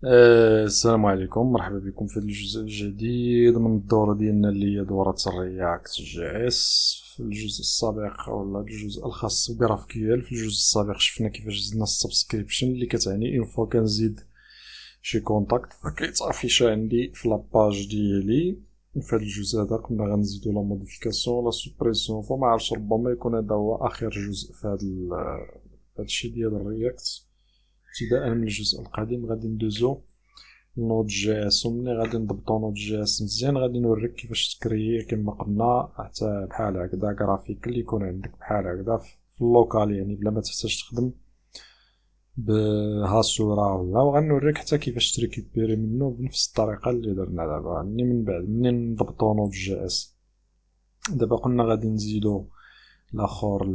السلام عليكم، مرحبا بكم في هذا الجزء الجديد من الدورة ديالنا اللي هي دورة الرياكت جي اس. في الجزء السابق ولا الجزء الخاص بGraphQL، في الجزء السابق شفنا كيفاش زدنا السبسكريبشن اللي كتعني اون فوا كنزيد شي كونتاكت فكيتافيش عندي في لاباج ديالي. في هذا الجزء هذا كنا غنزيدو لا موديفيكاسيون ولا سوبريسيون، فما عرفتش ربما يكون هذا هو اخر جزء في هذا الشيء ديال الرياكت. ابتداء من الجزء القادم غادي ندوزو نود جي اس، وملي غادي نضبطو نود جي اس مزيان غادي نوريك كيفاش تكريي كما قلنا حتى بحال هكذا جرافيك اللي يكون عندك بحال هكذا في اللوكال، يعني بلا ما تحتاج تخدم بهاسورا وغنوريك حتى كيفاش تريكيبيري منه بنفس الطريقه اللي درنا دابا. يعني من بعد منين نضبطو نود جي اس، دابا قلنا غادي نزيدو لاخر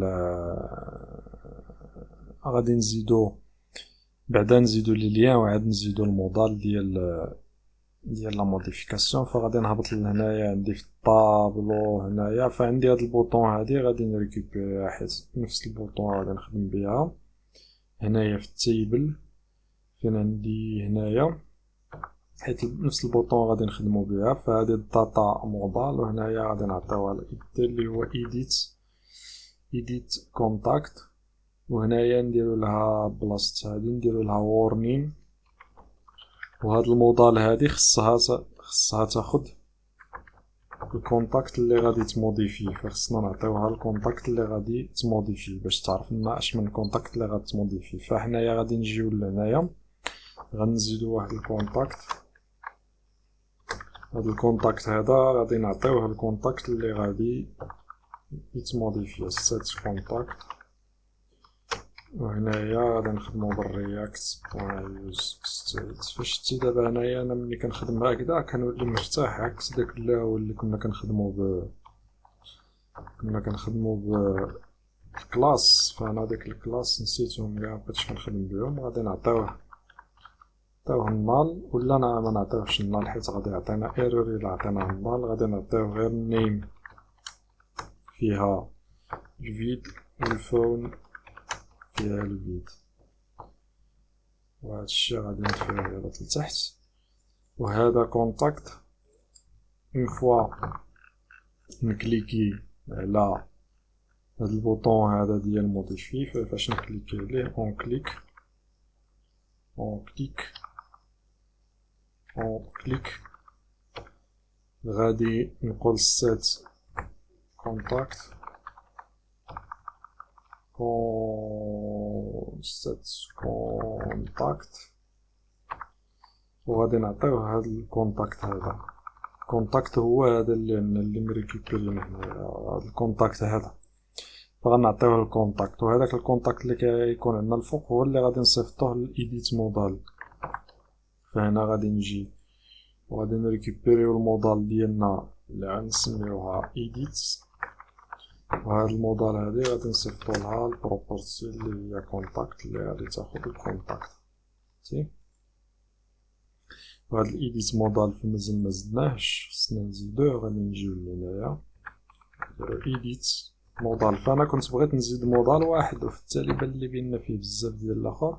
غادي نزيدو بعدا نزيدو لي ليان وعاد نزيدو المودال ديال لا موديفيكاسيون. فغادي نهبط لهنايا عندي في الطابلو هنايا، فعندي هاد البوطون هادي غادي نريكوبيريها حيت نفس البوطون غادي نخدم بها هنايا في التيبل فين عندي هنايا، حيت نفس البوطون غادي نخدمو بها. فهادي الداتا مودال، وهنايا غادي نعطيوها الايديت اللي هو ايديت كونتاكت، وهنايا نديرو لها بلاصه هادي نديرو لها وورنين. وهاد المودال هادي خصها تاخد الكونتاكت اللي غادي تموديفيه، فخصنا نعطيوها الكونتاكت اللي غادي تموديفيه باش تعرف لنا اش من الكونتاكت اللي غادي تموديفيه. فحنايا غادي نجيو لهنايا غنزيدو واحد الكونتاكت، هاد الكونتاكت هذا غادي نعطيوه الكونتاكت اللي غادي يتموديفيه سيت كونتاكت. وهنايا غادي نخدمو بالرياكت يوز ستيت. فاش تي دابا هنايا انا ملي كنخدم هكذا كنولي مرتاح عكس داك اللي كنا كنخدمو بالكلاس. فانا داك الكلاس نسيتهم كاع مبقيتش كنخدم بهم. غادي نعطيوه النال، ولا انا ما نعطيوهش النال حيت غادي يعطينا ايرور الا عطيناه النال. غادي نعطيوه غير النيم فيها الفيد والفون فيها الفيد، وهذا الشيء غادي ندفعوه غير لتحت. وهذا كونتاكت اون فوا نكليكي على هاد البوطون هذا ديال موديفي، فاش نكليكي عليه اون كليك غادي نقول سيت كونتاكت وغادي نعطيوه هاد الكونتاكت هذا. الكونتاكت هو هذا اللي مريكوبيري هنايا، هاد الكونتاكت هذا فغنعطيوه الكونتاكت. وهذاك الكونتاكت اللي كيكون عندنا الفوق هو اللي غادي نصيفطوه للايديت مودال. فهنا غادي نجي وغادي نريكوبيريو المودال ديالنا اللي غنسميوها ايديت، وهاد المودال هادي غادي نصيفطو لها البروبرتي اللي هي كونتاكت اللي غادي تاخد الكونتاكت. وهاد الايديت مودال في مازال مزدناهش، خصنا نزيدوه. غادي نجيو لهنايا نديرو ايديت مودال. فانا كنت بغيت نزيد مودال واحد، وفي التالي بان لي بان فيه بزاف ديال الاخر،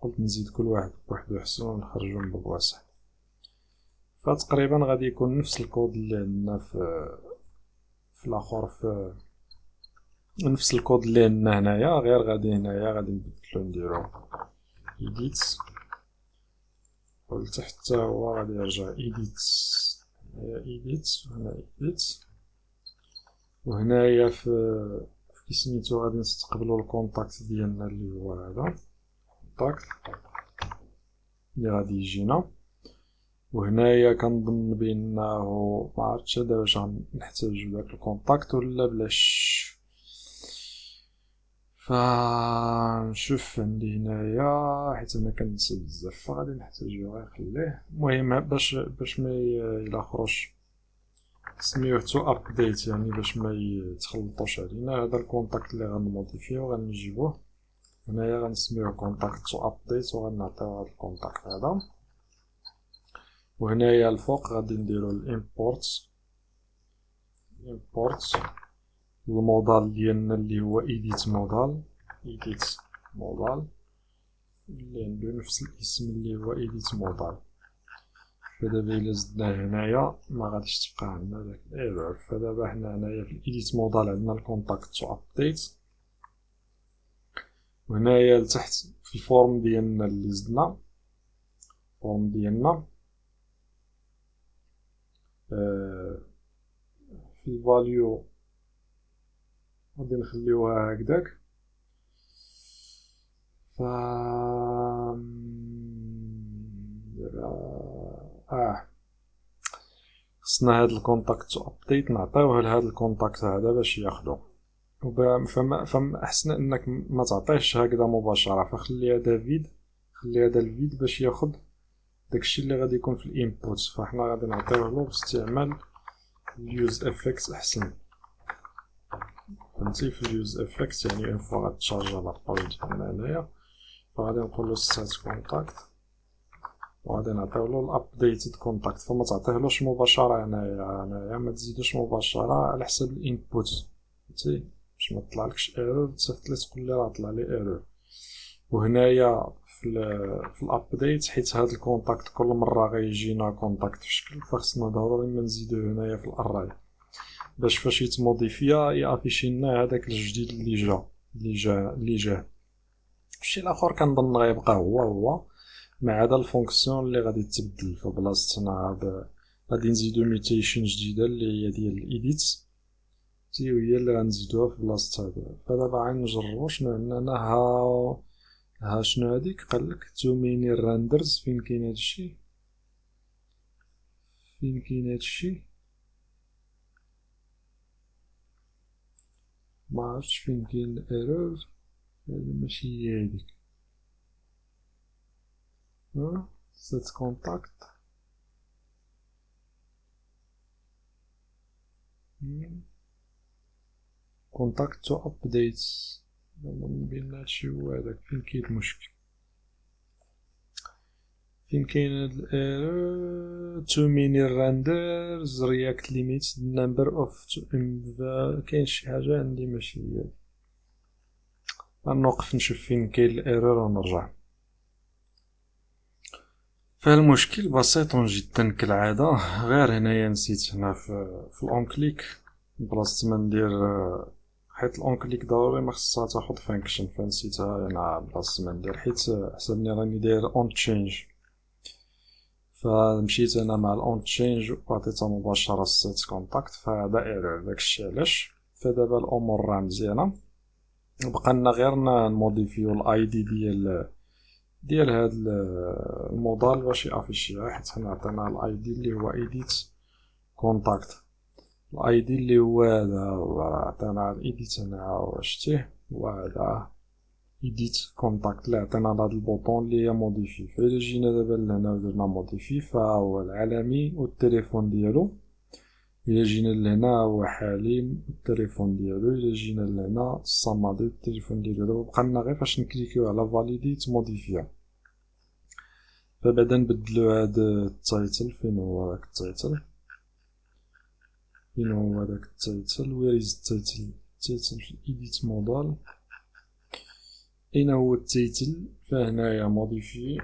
قلت نزيد كل واحد بوحدو احسن ونخرجهم بواسع. فتقريبا غادي يكون نفس الكود اللي عندنا في الاخر، في نفس الكود اللي عندنا هنايا، غير غادي هنايا غادي نبدلو نديرو ايديت، ولتحت هو غادي يرجع ايديت هنا ايديت. وهنايا في سميتو غادي نستقبلو الكونتاكت ديالنا اللي هو هذا الكونتاكت اللي غادي يجينا. وهنايا كنظن بانه معرفتش دابا واش غنحتاجو داك الكونتاكت ولا بلاش. فنشوف عندي هنايا حيت انا كننسى بزاف فغادي نحتاجو غير نخليه. المهم باش ما يلاخروش سميوه تو ابديت، يعني باش ما يتخلطوش علينا. هذا الكونتاكت اللي غنموديفيو غنجيبوه هنايا غنسميوه كونتاكت تو ابديت، وغنعطيو هذا الكونتاكت هذا. وهنايا الفوق غادي نديرو الامبورت المودال ديالنا اللي هو ايديت مودال اللي عنده نفس الاسم اللي هو edit modal. فدابا إلا زدناه هنايا ما غاديش تبقى عندنا داك الايرور. فدابا حنا هنايا في edit modal عندنا الكونتاكت تو ابديت، وهنايا لتحت في الفورم ديالنا اللي زدنا الفورم ديالنا في الفاليو غادي نخليوها هكداك. ف خصنا هاد الكونتاكت تو ابديت نعطيوه لهاد الكونتاكت هذا باش ياخدو. فما احسن انك ما تعطيهش هكذا مباشره، فخلي هذا فيد، خلي هذا الفيد باش ياخد داكشي اللي غادي يكون في الانبوت. فاحنا غادي نعطيوه له باستعمال اليوز افكت احسن. فهمتي في اليوز افكت يعني اون فوا غتشارجا لا بوينت ديالنا هنايا، فغادي نقولو ستات كونتاكت وغادي نعطيولو الابديتد كونتاكت. فما تعطيهلوش مباشره هنايا ما تزيدوش مباشره على حسب الانبوت، فهمتي، باش ما تطلعلكش ايرور تصيفط لي تقول لي راه طلع لي ايرور. وهنايا في الابديت حيت هاد الكونتاكت كل مره غيجينا كونتاكت في شكل، فخصنا ضروري ما نزيدوه هنايا في الاري باش فاش يتموديفيا يافيشي لنا هذاك الجديد اللي جا. الشيء الاخر كنظن غيبقى هو ما عدا الفونكسيون اللي غادي تبدل. فبلاصتنا هذا غادي نزيدو ميوتيشن جديده اللي هي ديال الايديت، وهي اللي غنزيدوها في بلاصه هذا. فدابا غنجربو شنو عندنا. ها شنو هاديك قالك تو ميني راندرز. فين كاين هادشي؟ ما عرفتش فين كاين الايرور. هادي ماشي هي هاديك. set contact contact to updates. نبين هادشي هو هداك فين كاين المشكل. فين كاين هاد الايرور too many renders react limits the number of كاين شي حاجة عندي ماشي هي. غنوقف نشوف فين كاين الايرور ونرجع. فالمشكل بسيط جدا كالعادة، غير هنايا نسيت هنا في الاونكليك بلاصة ما ندير، حيت الاونكليك ضروري ما خصها تاخد فانكشن فنسيتها هنا بلاصة ما ندير، حيت حسبني راني داير اون تشينج. فمشيت انا مع الاون تشينج وعطيتها مباشرة سيت كونتاكت، فهذا ايرور داكشي علاش. فدابا الامور راه مزيانة، بقى لنا غير نموديفيو الاي دي ديال هاد المودال باش يافيشيها، حيت حنا عطينا الاي دي اللي هو ايديت كونتاكت. الاي دي اللي هو هذا عطينا الايديت هنا وشتيه، وهذا ايديت كونتاكت اللي عطينا هاد البوطون اللي هي موديفي. فإلا جينا دابا لهنا ودرنا موديفي فهو العالمي والتليفون ديالو. إلا جينا لهنا هو حليم والتليفون ديالو. إلا جينا لهنا الصمادي والتليفون ديالو. دابا بقالنا غير فاش نكليكيو على فاليدي تموديفيا. فبعدا نبدلو هاد التايتل. فين هو داك التايتل؟ وير از التايتل في الايديت مودال. اين هو التايتل؟ فهنايا موديفي،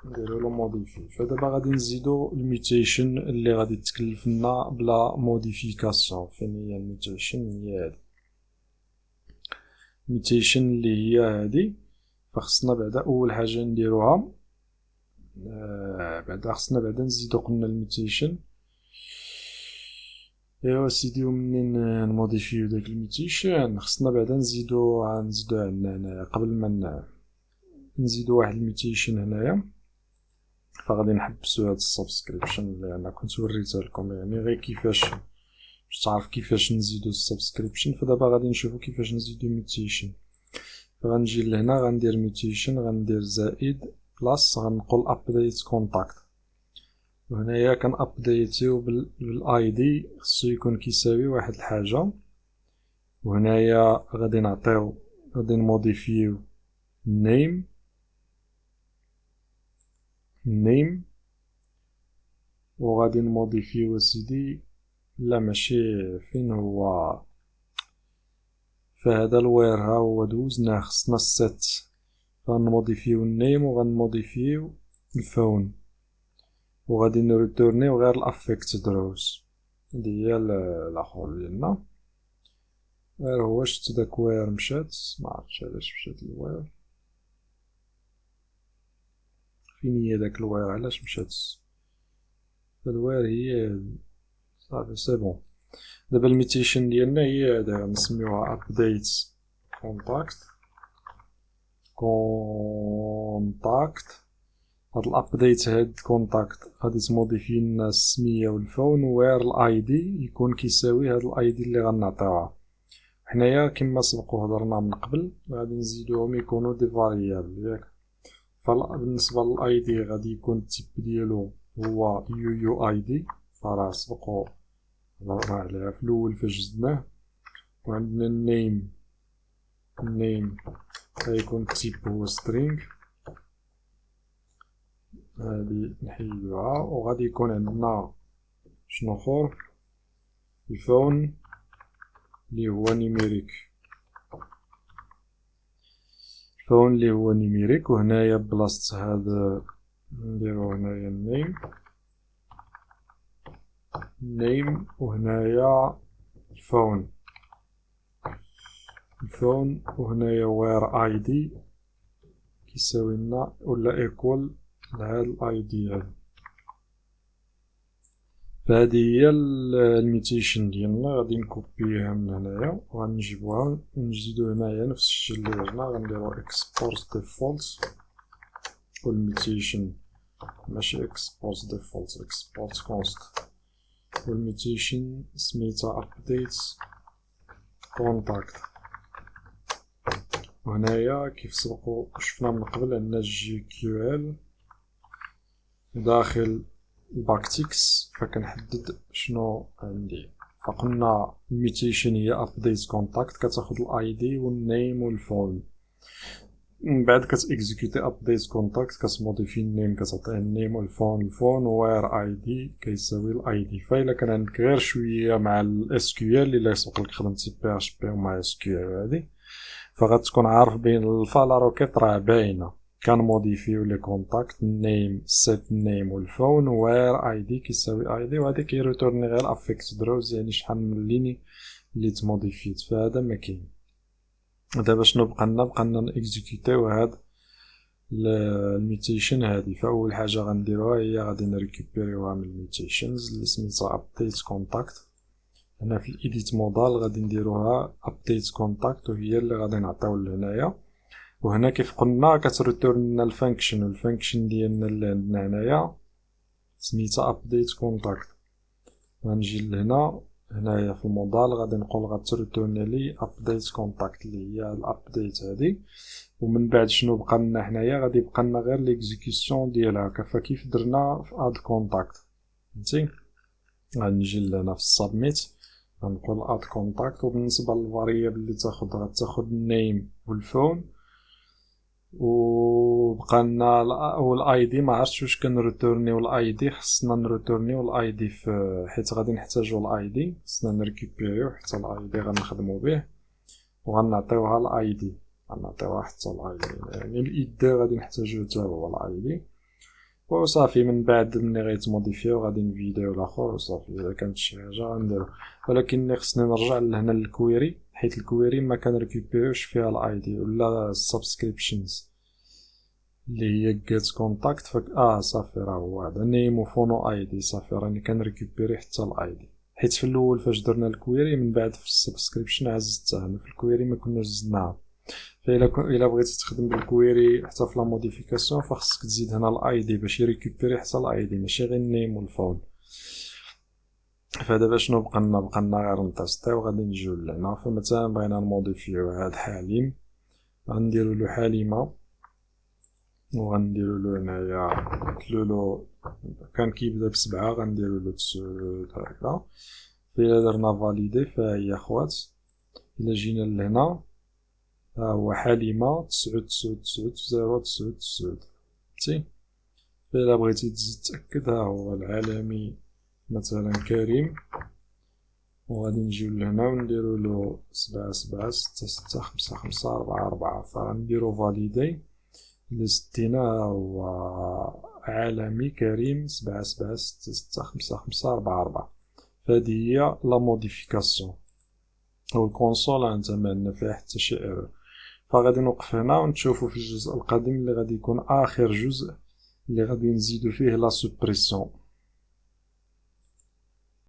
نديرولو موديفي. فدابا غادي نزيدو الميوتيشن اللي غادي تكلف لنا بلا موديفيكاسيون. فين هي الميوتيشن؟ هي هادي الميوتيشن اللي هي هادي. فخصنا بعدا اول حاجه نديروها بعدا خصنا بعدا نزيدو قلنا الميوتيشن. ايوا سيدي، ومنين نموديفيو داك الميوتيشن خصنا بعدا نزيدو عندنا هنايا قبل ما نزيدو واحد الميوتيشن هنايا. فغادي نحبسو هاد السبسكريبشن اللي انا كنت وريتها لكم، يعني غير كيفاش باش تعرف كيفاش نزيدو السبسكريبشن. فدابا غادي نشوفو كيفاش نزيدو ميوتيشن. فغنجي لهنا غندير ميوتيشن، غندير زائد بلاس، غنقول ابديت كونتاكت. وهنايا كان ابديتيو بالاي دي خصو يكون كيساوي واحد الحاجه. وهنايا غادي نموديفيو name وغادي نموديفيو سيدي. لا ماشي فين هو، فهذا الوير ها هو دوزناه خصنا السيت. فغنموديفيو النيم وغنموديفيو الفون وغادي نريتورنيو غير الافكتد روز. هادي هي الاخر ديالنا. غير هو شت داك وير مشات، معرفتش علاش مشات الوير، فين هي داك الوير علاش مشات؟ الوير هي صافي سي بون. دابا الميتيشن ديالنا هي هادا غنسميوها ابديت كونتاكت. هاد الابديت هاد كونتاكت غادي تموديفي لنا السميه والفون وير الاي دي يكون كيساوي هاد الاي دي اللي غنعطيوها حنايا كما سبقوا هضرنا من قبل. غادي نزيدوهم يكونوا دي فاريابل ياك. فبالنسبه للاي دي غادي يكون التيب ديالو هو يو اي دي، فراه سبقوا هضرنا عليها في الاول فاش زدناه. وعندنا النيم غيكون التيب هو سترينغ، هادي نحيدوها. وغادي يكون عندنا شنو اخر؟ الفون اللي هو نيميريك، الفون اللي هو نيميريك. وهنايا بلاصة هذا نديرو هنايا النيم وهنايا الفون وهنايا وير اي دي كيساوي لنا ولا ايكوال لهاد الاي دي هذا. فهادي هي الميتيشن ديالنا. غادي نكوبيها من هنايا وغنجيبوها ونزيدو هنايا نفس الشيء اللي درنا. غنديرو اكسبورت ديفولت والميتيشن ماشي اكسبورت ديفولت، اكسبورت كونست، والميتيشن سميتها ابديت كونتاكت. وهنايا كيف سبقوا شفنا من قبل عندنا جي كيو ال داخل الباكتيكس، فكنحدد شنو عندي. فقلنا الميتيشن هي ابديت كونتاكت، كتاخد الاي دي والنيم والفون. من بعد كتاكزيكوتي ابديت كونتاكت، كتموديفي النيم كتعطيه النيم والفون وير اي دي كيساوي الاي دي. فالا كان عندك غير شويه مع الاس كيو ال الا سبق لك خدمتي بي اش بي ومع اس كيو ال هادي، فغتكون عارف بين الفا روكيت راه باينه. كنموديفيو لي كونتاكت نيم سيت نيم والفون وير اي دي كيساوي اي دي، وهذا كيريتورني غير افكتد روز يعني شحال من ليني اللي تموديفيت. فهذا ما كاين. دابا شنو بقالنا نيكزيكوتيو هاد الميتيشن هادي. فاول حاجه غنديروها هي غادي نريكوبيريوها من الميتيشنز اللي سميتها ابديت كونتاكت. هنا في الايديت مودال غادي نديروها ابديت كونتاكت وهي اللي غادي نعطيو لهنايا. وهنا كيف قلنا كتريتورن لنا الفانكشن، والفانكشن ديالنا اللي عندنا هنايا سميتها ابديت كونتاكت. غنجي لهنا هنايا في المودال غادي نقول غتريتورن لي ابديت كونتاكت اللي هي الابديت هادي. ومن بعد شنو بقى لنا حنايا؟ غادي يبقى لنا غير ليكزيكيوشن ديالها فكيف درنا في اد كونتاكت. فهمتي؟ غنجي لهنا في السبميت غنقول اد كونتاكت، وبالنسبه للفاريابل اللي غتاخد النيم والفون وبقى لنا الاي دي. ما عرفتش واش كنريتورنيو الاي دي، خصنا نريتورنيو الاي دي حيت غادي نحتاجو الاي دي، خصنا نريكوبيريو حتى الاي دي غنخدمو به وغنعطيوها الاي دي، غنعطيوها حتى الاي دي يعني الايد غادي نحتاجو حتى هو الاي دي. وصافي من بعد ملي غيتموديفيو غادي نفيديو الاخر وصافي. الا كانت شي حاجه غنديرو، ولكن خصني نرجع لهنا للكويري حيت الكويري ما كنريكوبيروش فيها الاي دي ولا السبسكريبشنز اللي هي جيت كونتاكت. صافي راه هو هذا نيم وفون اي دي. صافي راني كنريكوبيري حتى الاي دي حيت في الاول فاش درنا الكويري من بعد في السبسكريبشن عززتها. هنا في الكويري ما كناش زدناها. فإلا بغيتي تخدم بالكويري حتى في لا موديفيكاسيون فخصك تزيد هنا الاي دي باش يريكوبيري حتى الاي دي ماشي غير النيم والفون. فدابا شنو بقالنا غير نتستيو. غادي نجيو لهنا فمثلا بغينا نموديفيو هاد حليم غنديرو له حليمه وغنديرو له هنايا قلتلو كان كيبدا بسبعة غنديرو له 9 هكذا. فإلا درنا فاليدي فهي خوات. إلا جينا لهنا ها هو حليمة 9999099. فهمتي؟ فإلا بغيتي تزيد تأكد ها هو العالمي مثلا كريم، وغادي نجيو لهنا ونديرو له 77665544. فغنديرو فاليدي اللي سديناه هو عالمي كريم 7765544. فهادي هي لا موديفيكاسيون. و الكونسول انت ما عندنا فيها حتى شي ايرور. فغادي نوقف هنا ونشوفو في الجزء القادم اللي غادي يكون اخر جزء اللي غادي نزيدو فيه لا سوبريسيون.